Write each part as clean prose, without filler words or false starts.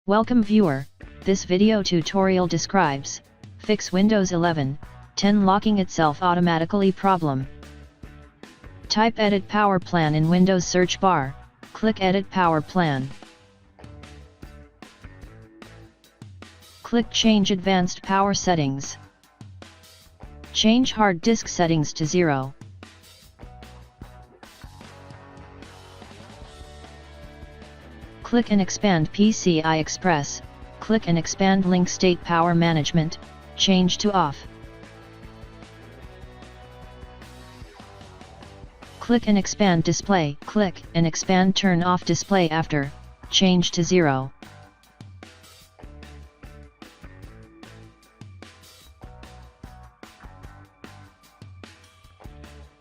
Welcome viewer, this video tutorial describes, fix Windows 11, 10 locking itself automatically problem. Type Edit Power Plan in Windows search bar, click Edit Power Plan. Click Change Advanced Power Settings. Change hard disk settings to 0. Click and expand PCI Express, click and expand Link State Power Management, change to off. Click and expand Display, click and expand Turn off Display after, change to 0.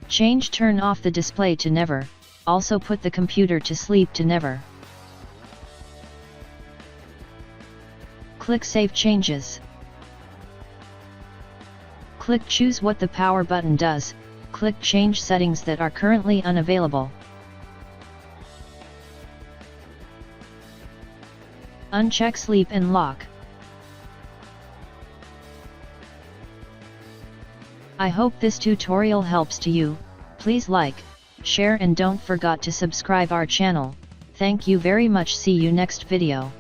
Change Turn off the display to never, also put the computer to sleep to never. Click Save Changes. Click Choose what the power button does, click Change settings that are currently unavailable. Uncheck Sleep and Lock. I hope this tutorial helps to you. Please like, share and don't forget to subscribe our channel. Thank you very much. See you next video.